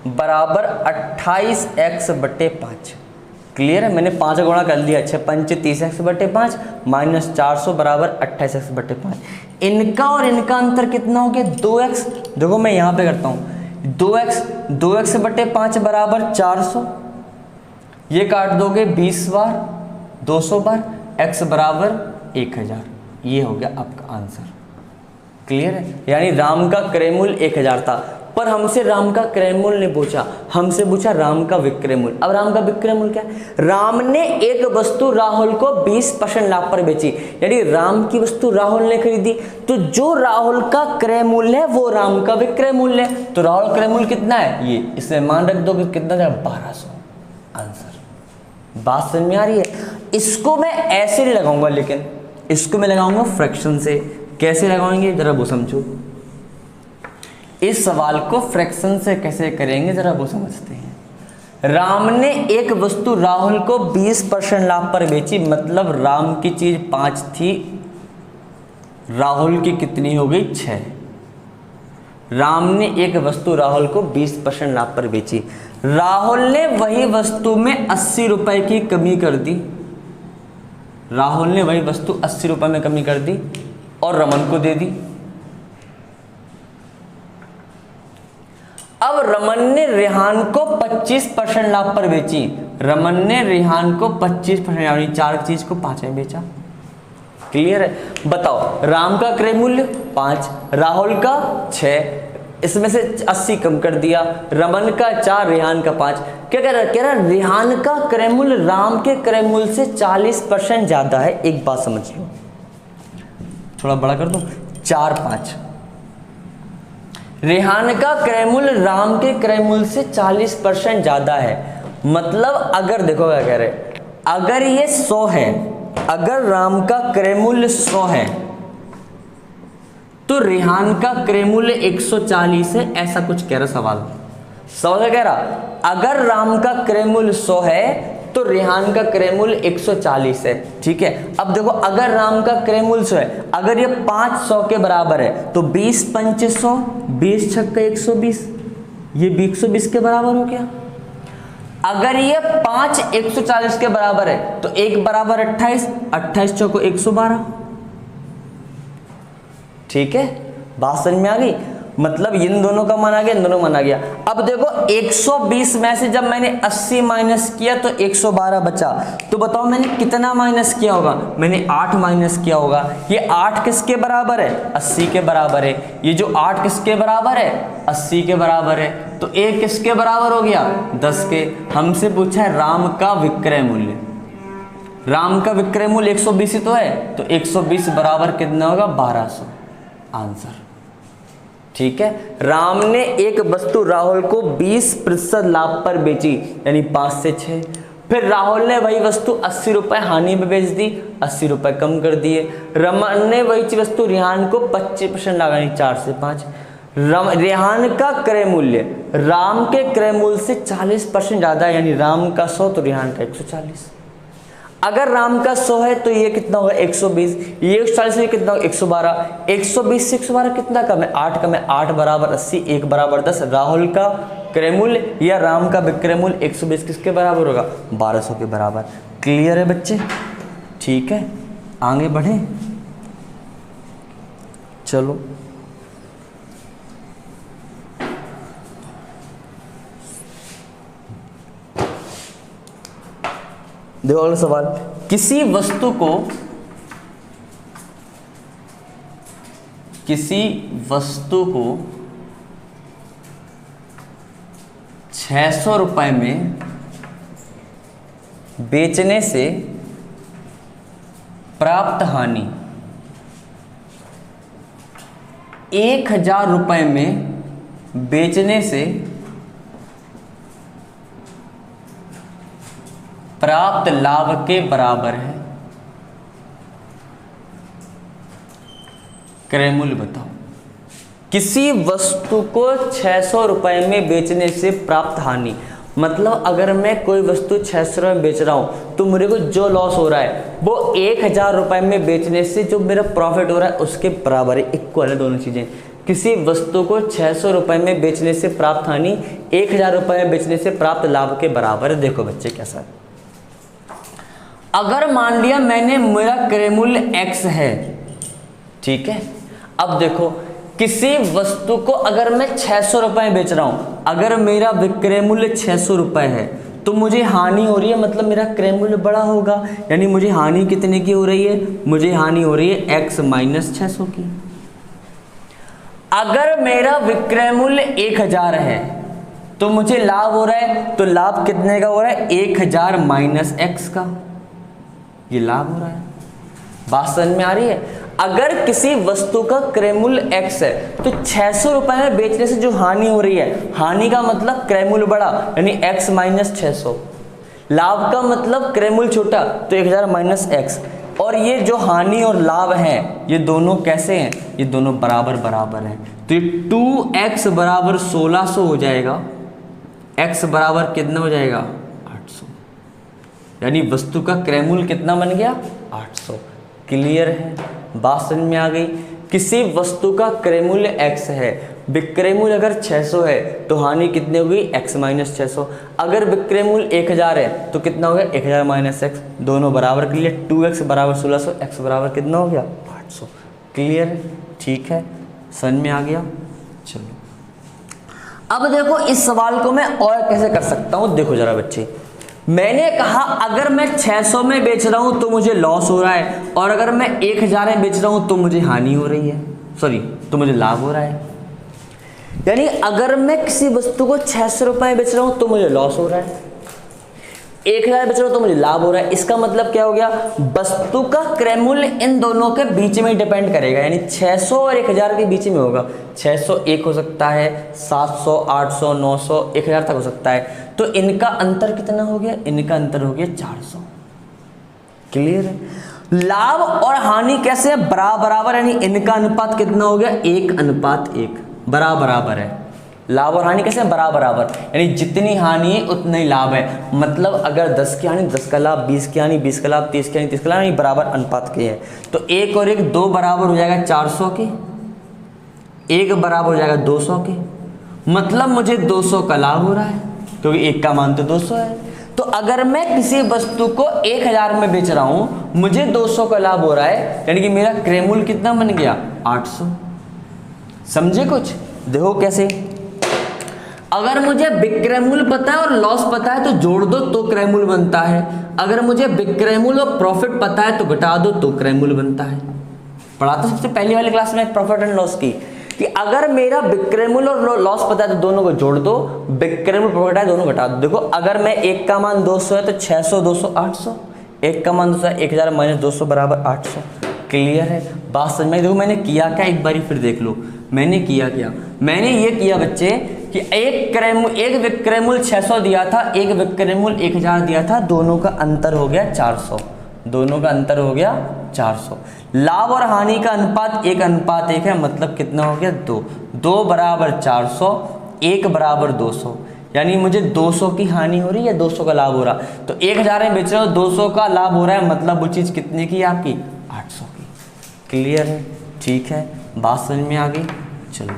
बराबर 28x बटे 5, क्लियर है। मैंने 5 गुणा कर लिया, 6 पंचे 30x बटे 5 माइनस 400 बराबर 28x बटे 5। इनका और इनका अंतर कितना हो गया 2x, देखो मैं यहाँ पे करता हूँ 2x बटे 5 बराबर 400, ये काट दोगे 20 बार 200 बार, x बराबर 1000, ये हो गया आपका आंसर, क्लियर है। यानी राम का क्रय मूल्य 1000 था, पर हमसे राम का क्रय मूल्य नहीं पूछा, हमसे पूछा राम का विक्रय मूल्य। अब राम का विक्रय मूल्य क्या है, राम ने एक वस्तु राहुल को 20% लाभ पर बेची, यानी राम की वस्तु राहुल ने खरीदी, तो जो राहुल का क्रय मूल्य है वो राम का विक्रय मूल्य है। तो राहुल क्रय मूल्य कितना है, ये इसमें मान रख दो कि कितना जाएगा 1200, आंसर। बात समझ में आ रही है। इसको मैं ऐसे नहीं लगाऊंगा, लेकिन इसको मैं लगाऊंगा फ्रैक्शन से। कैसे लगाएंगे जरा वो समझो, इस सवाल को फ्रैक्शन से कैसे करेंगे जरा वो समझते हैं। राम ने एक वस्तु राहुल को 20% लाभ पर बेची, मतलब राम की चीज 5 थी, राहुल की कितनी हो गई 6। राम ने एक वस्तु राहुल को 20% लाभ पर बेची, राहुल ने वही वस्तु में 80 रुपए की कमी कर दी, राहुल ने वही वस्तु 80 रुपए में कमी कर दी और रमन को दे दी। अब रमन ने रेहान को 25% लाभ पर बेची, रमन ने रेहान को 25% यानी 4 चीज को 5 में बेचा, क्लियर है। बताओ राम का क्रय मूल्य 5, राहुल का 6, इसमें से 80 कम कर दिया, रमन का 4, रेहान का 5। क्या कह रहा है रेहान का क्रय मूल्य राम के क्रय मूल्य से 40% ज्यादा है। एक बात समझ लो, थोड़ा बड़ा कर दो, 4 5, रेहान का क्रय मूल्य राम के क्रय मूल्य से 40% ज्यादा है। मतलब अगर देखो क्या कह रहे, अगर ये 100 है, अगर राम का क्रय मूल्य 100 है तो रेहान का क्रय मूल्य 140 है, ऐसा कुछ कह रहा सवाल। सवाल कह रहा अगर राम का क्रय मूल्य 100 है तो रेहान का क्रय मूल्य 140 है, ठीक है। अब देखो अगर राम का क्रय मूल्य 100 है, अगर ये 500 के बराबर है तो 20 पंचे 100, 20 छक्के 120, ये 120 के बराबर हो गया। अगर ये 5 140 के बराबर है तो 1 बराबर 28, 28 चौको 112, ठीक है। बात समझ में आ गई, मतलब इन दोनों का मान आ गया, इन दोनों मान आ गया। अब देखो 120 में से जब मैंने 80 माइनस किया तो 112 बचा, तो बताओ मैंने कितना माइनस किया होगा, मैंने 8 माइनस किया होगा। ये 8 किसके बराबर है, 80 के बराबर है। ये जो 8 किसके बराबर है, 80 के बराबर है, तो 1 किसके बराबर हो गया, 10 के। हमसे पूछा है राम का विक्रय मूल्य, राम का विक्रय मूल्य 120 ही तो है, तो 120 बराबर कितना होगा 1200, आंसर, ठीक है। राम ने एक वस्तु राहुल को 20% लाभ पर बेची, यानी 5 से 6। फिर राहुल ने वही वस्तु 80 रुपए हानि में बेच दी, 80 रुपए कम कर दिए। रमन ने वही वस्तु रेहान को 25% लाभ यानी 4 से 5। रेहान का क्रय मूल्य राम के क्रय मूल्य से 40% ज्यादा है, यानी राम का 100 तो रेहान का 140। अगर राम का 100 है तो ये कितना होगा 120, ये 140 से कितना होगा 112, 120 से 112 कितना कम है 8 कम है, 8 बराबर 80, 1 बराबर 10। राहुल का क्रय मूल्य या राम का विक्रय मूल्य 120 किसके बराबर होगा 1200 के बराबर। क्लियर है बच्चे, ठीक है, आगे बढ़े, चलो। देखो अगला सवाल, किसी वस्तु को 600 रुपये में बेचने से प्राप्त हानि 1000 रुपये में बेचने से प्राप्त लाभ के बराबर है। क्रय मूल्य बताओ। किसी वस्तु को 600 रुपये में बेचने से प्राप्त हानि, मतलब अगर मैं कोई वस्तु 600 रुपये में बेच रहा हूं तो मेरे को जो लॉस हो रहा है वो 1000 रुपये में बेचने से जो मेरा प्रॉफिट हो रहा है उसके बराबर है, इक्वल है दोनों चीजें। किसी वस्तु को 600 रुपये में बेचने से प्राप्त हानि 1000 रुपये में बेचने से प्राप्त लाभ के बराबर है। देखो बच्चे कैसा है, अगर मान लिया मैंने मेरा क्रय मूल्य x है, ठीक है। अब देखो किसी वस्तु को अगर मैं 600 रुपये में बेच रहा हूं, अगर मेरा विक्रय मूल्य 600 रुपये है तो मुझे हानि हो रही है, मतलब मेरा क्रय मूल्य बड़ा होगा, यानी मुझे हानि कितने की हो रही है, मुझे हानि हो रही है x माइनस 600 की। अगर मेरा विक्रय मूल्य 1000 है तो मुझे लाभ हो रहा है, तो लाभ कितने का हो रहा है, 1000 माइनस x का, ये लाभ हो रहा है। बात समझ में आ रही है। अगर किसी वस्तु का क्रय मूल्य x है तो 600 रुपये में बेचने से जो हानि हो रही है, हानि का मतलब क्रय मूल्य बड़ा यानी x माइनस 600, लाभ का मतलब क्रय मूल्य छोटा तो 1000 माइनस x। और ये जो हानि और लाभ है ये दोनों कैसे हैं, ये दोनों बराबर बराबर हैं, तो ये 2x बराबर 1600 हो जाएगा, x बराबर कितना हो जाएगा 800, यानी वस्तु का क्रय मूल्य कितना बन गया 800। क्लियर है, बात समझ में आ गई। किसी वस्तु का क्रय मूल्य x है, विक्रय मूल्य अगर 600 है तो हानि कितनी होगी x माइनस 600। अगर विक्रय मूल्य 1000 है तो कितना हो गया 1000 माइनस x, दोनों बराबर। क्लियर, 2x बराबर 1600, x बराबर कितना हो गया 800। क्लियर है, ठीक है, समझ में आ गया। चलो अब देखो इस सवाल को मैं और कैसे कर सकता हूँ, देखो जरा बच्चे। मैंने कहा अगर मैं 600 में बेच रहा हूं तो मुझे लॉस हो रहा है, और अगर मैं 1000 में बेच रहा हूं तो मुझे हानि हो रही है, सॉरी तो मुझे लाभ हो रहा है। यानी अगर मैं किसी वस्तु को 600 रुपये में बेच रहा हूं तो मुझे लॉस हो रहा है, 1000 बेच रहा हूं तो मुझे लाभ हो रहा है। इसका मतलब क्या हो गया, वस्तु का क्रय मूल्य इन दोनों के बीच में डिपेंड करेगा, यानी 600 और 1000 के बीच में होगा। 600 1 हो सकता है, 700, 800, 900, 1000 तक हो सकता है। तो इनका अंतर कितना हो गया, इनका अंतर हो गया 400। क्लियर है। लाभ और हानि कैसे है, बराबर, यानी इनका अनुपात कितना हो गया 1:1, बराबर है। लाभ और हानि कैसे बराबर, यानी जितनी हानि है उतना ही लाभ है। मतलब अगर 10 की हानि 10 का लाभ, 20 की हानि 20 का लाभ, 30 की हानि 30 का लाभ, यानी बराबर अनुपात के हैं। तो 1 और 1 2 बराबर हो जाएगा 400 के, 1 बराबर हो जाएगा 200 के, मतलब मुझे 200 का लाभ हो रहा है क्योंकि 1 का मान तो 200 है। तो अगर मैं किसी वस्तु को 1000 में बेच रहा हूं, मुझे 200 का लाभ हो रहा है, यानी कि मेरा क्रय मूल्य कितना बन गया 800। समझे कुछ, देखो कैसे। अगर मुझे विक्रय मूल्य पता है और लॉस पता है तो जोड़ दो तो क्रय मूल्य बनता है। अगर मुझे विक्रय मूल्य और प्रॉफिट पता है तो घटा दो तो क्रय मूल्य बनता है। पढ़ा था सबसे पहली वाली क्लास में प्रॉफिट एंड लॉस की, कि अगर मेरा विक्रय मूल्य और लॉस पता है तो दोनों को जोड़ दो, विक्रय मूल्य प्रॉफिट है दोनों घटा दो। देखो अगर मैं 1 का मान 200 है तो 600 200 800, 1 का मान 200 है 1000 माइनस 200 बराबर 800। क्लियर है, बात समझ में। देखो मैंने किया क्या, एक बारी फिर देख लो मैंने किया क्या। मैंने ये किया बच्चे कि एक विक्रय मूल्य 600 दिया था, एक विक्रय मूल्य 1000 दिया था, दोनों का अंतर हो गया 400, दोनों का अंतर हो गया 400। लाभ और हानि का अनुपात 1:1 है, मतलब कितना हो गया 2, 2 बराबर 400, 1 बराबर 200, यानी मुझे 200 की हानि हो रही है, 200 का लाभ हो रहा। तो 1000 में बेच रहे हो, 200 का लाभ हो रहा है, मतलब वो चीज़ कितने की आपकी 800 की। क्लियर है, ठीक है, बात समझ में आ गई। चलो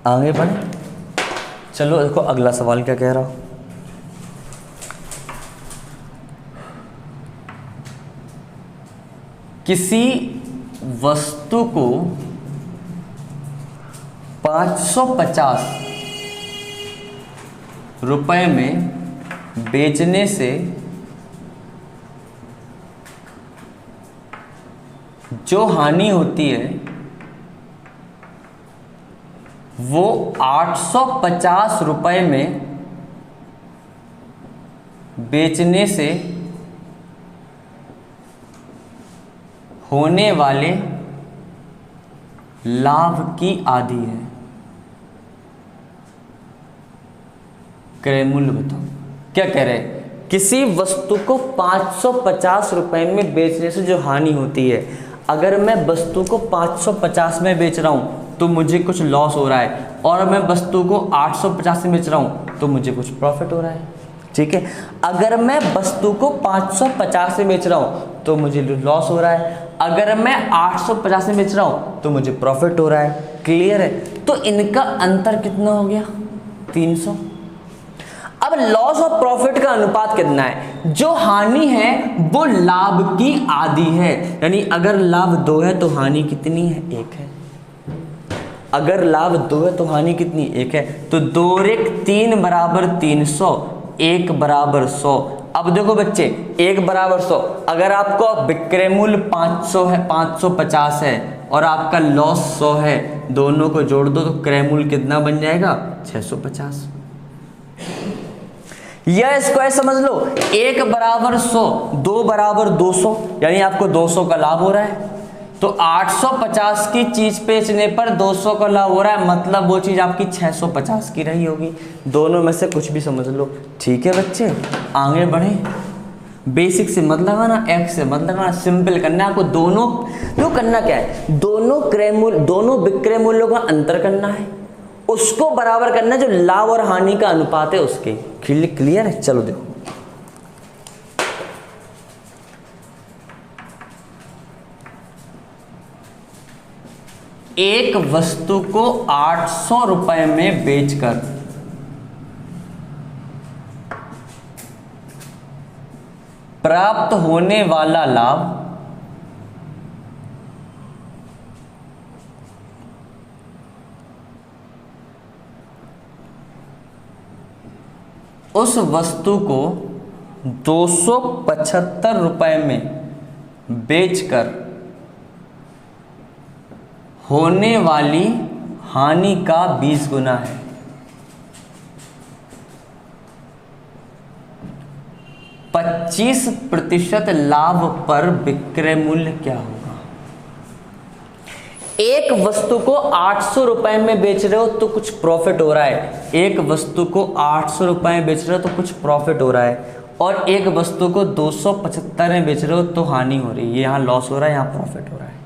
आगे बढ़े। चलो देखो अगला सवाल क्या कह रहा हूं। किसी वस्तु को 550 रुपए में बेचने से जो हानि होती है वो 850 रुपए में बेचने से होने वाले लाभ की आधी है। क्रय मूल्य बताओ। क्या कह रहे हैं? किसी वस्तु को 550 रुपए में बेचने से जो हानि होती है, अगर मैं वस्तु को 550 में बेच रहा हूं तो मुझे कुछ लॉस हो रहा है, और मैं वस्तु को 850 में बेच रहा हूं तो मुझे कुछ प्रॉफिट हो रहा है। ठीक है, अगर मैं वस्तु को 550 में बेच रहा हूं तो मुझे लॉस हो रहा है, अगर मैं 850 में बेच रहा हूं तो मुझे प्रॉफिट हो रहा है। क्लियर है? तो इनका अंतर कितना हो गया? 300। अब लॉस और प्रॉफिट का अनुपात कितना है? जो हानि है वो लाभ की आधी है, यानी अगर लाभ 2 है तो हानि कितनी है? 1 है। अगर लाभ 2 है तो हानि कितनी? 1 है। तो 2 और 1 3 बराबर 300, 1 बराबर 100। अब देखो बच्चे, 1 बराबर 100, अगर आपको विक्रय मूल्य 500 है, 550 है और आपका लॉस 100 है, दोनों को जोड़ दो तो क्रय मूल्य कितना बन जाएगा? 650। या इसको ऐसे समझ लो, 1 बराबर 100, 2 बराबर 200, यानी आपको 200 का लाभ हो रहा है। तो 850 की चीज बेचने पर 200 का लाभ हो रहा है, मतलब वो चीज आपकी 650 की रही होगी। दोनों में से कुछ भी समझ लो। ठीक है बच्चे, आगे बढ़े। बेसिक से मत लगाना, एक्स से मत लगाना, सिंपल करना है आपको। दोनों तो करना क्या है? दोनों विक्रय मूल्यों का अंतर करना है, उसको बराबर करना है जो लाभ और हानि का अनुपात है उसके। क्लियर है? चलो देखो, एक वस्तु को 800 रुपए में बेचकर प्राप्त होने वाला लाभ उस वस्तु को 275 रुपए में बेचकर होने वाली हानि का 20 गुना है। %25 लाभ पर विक्रय मूल्य क्या होगा? एक वस्तु को 800 रुपए में बेच रहे हो तो कुछ प्रॉफिट हो रहा है, एक वस्तु को 800 रुपए में बेच रहे हो तो कुछ प्रॉफिट हो रहा है, और एक वस्तु को 275 में बेच रहे हो तो हानि हो रही है। यहाँ लॉस हो रहा है, यहाँ प्रॉफिट हो रहा है।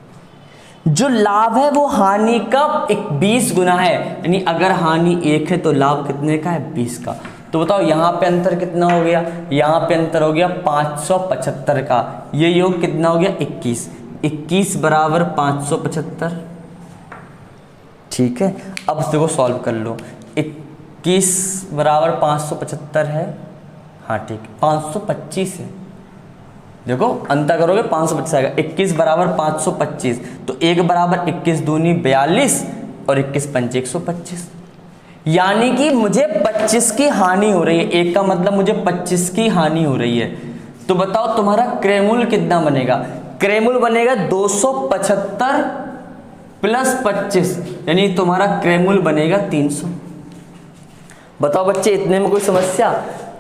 जो लाभ है वो हानि का 20 गुना है, यानी अगर हानि 1 है तो लाभ कितने का है? 20 का। तो बताओ यहाँ पे अंतर कितना हो गया? यहाँ पे अंतर हो गया 575 का। ये योग कितना हो गया? 21। 21 बराबर 575। ठीक है, अब इसको सॉल्व कर लो। 21 बराबर 575 है, हाँ ठीक, 525 है। देखो अंतर करोगे 525 आएगा। 21 बराबर 525, तो 1 बराबर 21 दूनी 42 और 21 पंचे 125, यानी कि मुझे 25 की हानि हो रही है। एक का मतलब मुझे 25 की हानि हो रही है। तो बताओ तुम्हारा क्रय मूल्य कितना बनेगा? क्रय मूल्य बनेगा 275 प्लस 25, यानी तुम्हारा क्रय मूल्य बनेगा 300। बताओ बच्चे, इतने में कोई समस्या?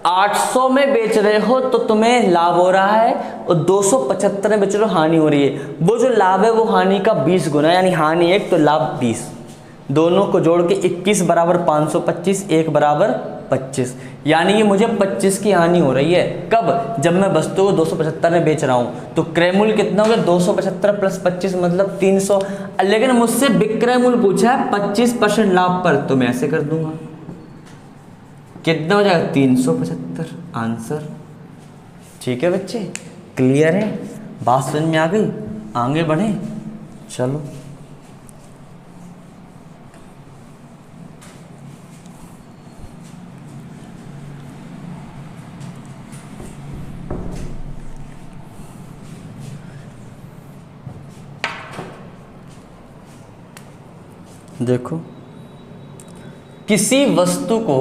800 में बेच रहे हो तो तुम्हें लाभ हो रहा है, और 275 में बेच रहे हो हानि हो रही है। वो जो लाभ है वो हानि का 20 गुना, यानी हानि 1 तो लाभ 20। दोनों को जोड़ के 21 बराबर 525, 1 बराबर 25, यानी कि मुझे 25 की हानि हो रही है। कब? जब मैं वस्तु को 275 में बेच रहा हूं। तो क्रय मूल्य कितना हो गया? 275 प्लस 25 मतलब 300। लेकिन मुझसे विक्रय मूल्य पूछा है 25% लाभ पर, तो मैं ऐसे कर दूंगा। कितना हो जाएगा? 375 आंसर। ठीक है बच्चे, क्लियर है? बात समझ में आ गई? आगे बढ़े, चलो। देखो, किसी वस्तु को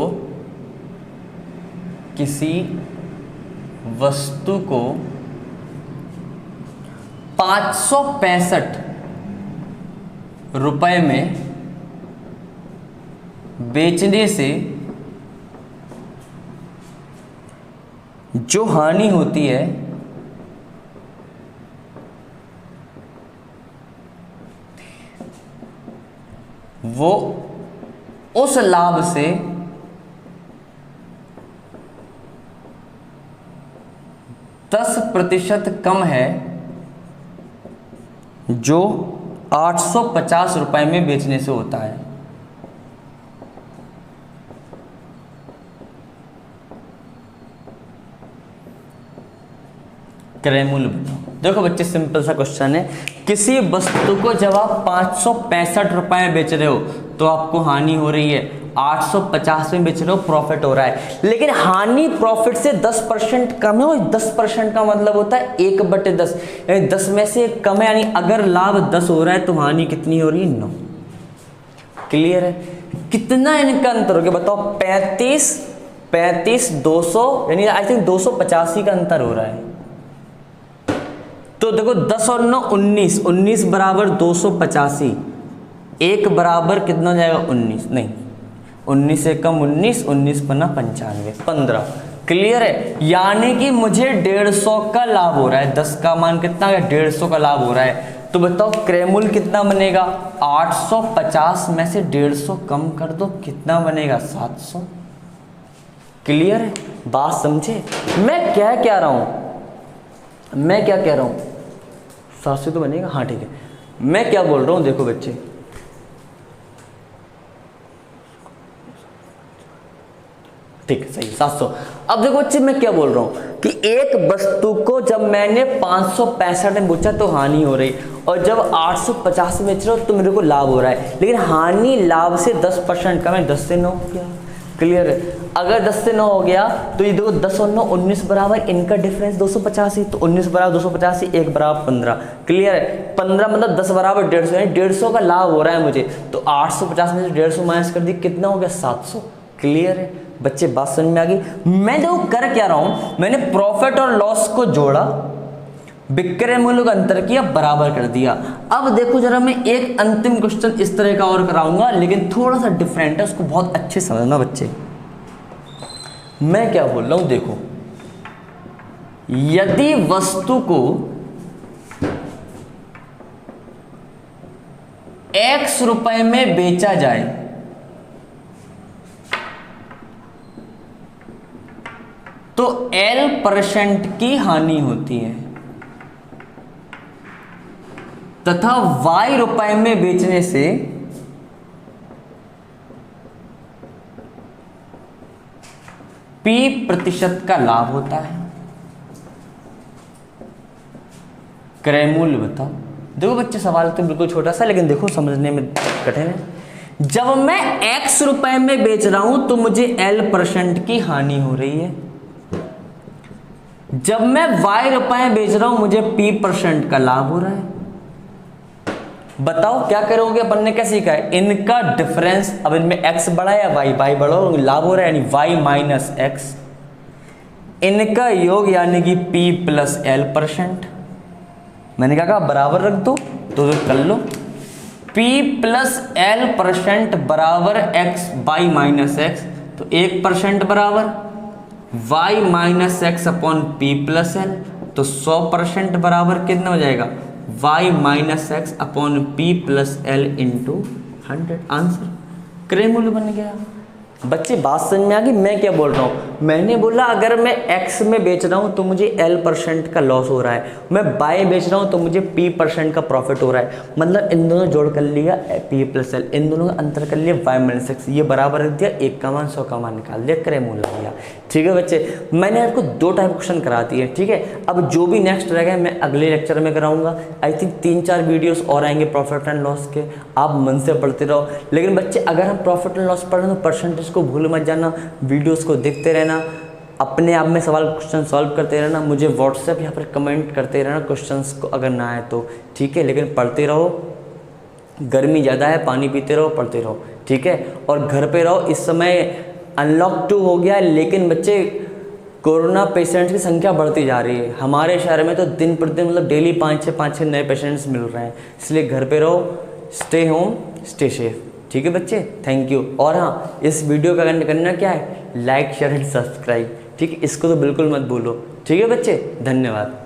565 रुपए में बेचने से जो हानि होती है वो उस लाभ से 10% कम है जो 850 रुपए में बेचने से होता है। क्रय मूल्य बताओ। देखो बच्चे सिंपल सा क्वेश्चन है, किसी वस्तु को जब आप 565 रुपए में बेच रहे हो तो आपको हानि हो रही है, 850 में बेच रहे हो प्रॉफिट हो रहा है, लेकिन हानि प्रॉफिट से 10% कम है। और 10% का मतलब होता है 1/10, यानी 10 में से एक कम है, यानी अगर लाभ 10 हो रहा है तो हानि कितनी हो रही है, 9। क्लियर है? कितना इनका अंतर हो गया बताओ, 35 200, यानी आई थिंक 285 का अंतर हो रहा है। तो देखो 10 और 9 19, 19 बराबर 285, 1 बराबर कितना हो जाएगा 19, नहीं 19 से कम 19, 19 पन्ना 95, 15। क्लियर है? यानी कि मुझे 150 का लाभ हो रहा है, 10 का मान कितना है, 150 का लाभ हो रहा है। तो बताओ क्रय मूल्य कितना बनेगा, 850 में से 150 कम कर दो, कितना बनेगा 700। क्लियर है? बात समझे मैं क्या कह रहा हूं, मैं क्या कह रहा हूं, 700 तो बनेगा, हाँ ठीक है। मैं क्या बोल रहा हूं, देखो बच्चे, ठीक है सही 700। अब देखो बच्चे मैं क्या बोल रहा हूं कि एक वस्तु को जब मैंने 565 में बेचा तो हानि हो रही, और जब 850 में बेच रहा हूं तो मेरे को लाभ हो रहा है, लेकिन हानि लाभ से 10% कम है, 10 से 9 हो गया। क्लियर है? अगर 10 से 9 हो गया तो ये देखो 10 और 9 19 बराबर, इनका डिफरेंस 285, तो 19 बराबर 285, 1 बराबर 15। क्लियर है? 15 मतलब 10 बराबर 150, यानी 150 का लाभ हो रहा है मुझे, तो 850 में से 150 माइनस कर दी, कितना हो गया 700। क्लियर है बच्चे? बात समझ में आ गई? मैं देखो कर क्या रहा हूं, मैंने प्रॉफिट और लॉस को जोड़ा, विक्रय मूल्य का अंतर किया, बराबर कर दिया। अब देखो जरा मैं एक अंतिम क्वेश्चन इस तरह का और कराऊंगा, लेकिन थोड़ा सा डिफरेंट है, उसको बहुत अच्छे समझना बच्चे। मैं क्या बोल रहा हूं, देखो यदि वस्तु को X रुपए में बेचा जाए तो L% की हानि होती है, तथा Y रुपए में बेचने से P% का लाभ होता है। क्रय मूल्य बताओ। देखो बच्चे सवाल तो बिल्कुल छोटा सा, लेकिन देखो समझने में कठिन है। जब मैं X रुपए में बेच रहा हूं तो मुझे L% की हानि हो रही है, जब मैं Y रुपए में बेच रहा हूं मुझे P% का लाभ हो रहा है। बताओ क्या करोगे, अपन ने क्या सीखा है, इनका डिफरेंस, अब इनमें x बड़ा या y बड़ा हो, लाभ हो रहा है यानी y माइनस एक्स, इनका योग यानी कि P+L%। मैंने क्या कहा, बराबर रख दो तो कर लो, P+L% बराबर x y माइनस एक्स, तो 1% बराबर y minus x upon P+L, तो 100% बराबर कितना हो जाएगा, y minus x upon P+L into 100। Answer क्रय मूल्य बन गया। बच्चे बात समझ में आ गई? मैं क्या बोल रहा हूँ, मैंने बोला अगर मैं x में बेच रहा हूँ तो मुझे L% का लॉस हो रहा है, मैं y बेच रहा हूँ तो मुझे P% का प्रॉफिट हो रहा है। मतलब इन दोनों जोड़ कर लिया P+L, इन दोनों का अंतर कर लिया y माइनस एक्स, ये बराबर रख दिया, 1 का मान 100 का मान निकाल दिया, क्रय मूल्य आ गया। ठीक है बच्चे, मैंने आपको 2 टाइप क्वेश्चन करा दिए। ठीक है, अब जो भी नेक्स्ट रहेगा मैं अगले लेक्चर में कराऊंगा। आई थिंक 3-4 वीडियोस और आएंगे प्रॉफिट एंड लॉस के, आप मन से पढ़ते रहो। लेकिन बच्चे अगर हम प्रॉफिट एंड लॉस पढ़ रहे हैं तो परसेंटेज को भूल मत जाना, वीडियोस को देखते रहना, अपने आप में सवाल क्वेश्चन सॉल्व करते रहना, मुझे व्हाट्सएप यहाँ पर कमेंट करते रहना क्वेश्चंस को अगर ना आए तो। ठीक है, लेकिन पढ़ते रहो, गर्मी ज़्यादा है, पानी पीते रहो, पढ़ते रहो। ठीक है, और घर पे रहो। इस समय अनलॉक 2 हो गया है, लेकिन बच्चे कोरोना पेशेंट्स की संख्या बढ़ती जा रही है। हमारे शहर में तो दिन प्रतिदिन मतलब डेली 5-6 नए पेशेंट्स मिल रहे हैं। इसलिए घर पे रहो, स्टे होम, स्टे सेफ। ठीक है बच्चे, थैंक यू। और हाँ, इस वीडियो का करना क्या है, लाइक शेयर एंड सब्सक्राइब। ठीक है, इसको तो बिल्कुल मत भूलो। ठीक है बच्चे, धन्यवाद।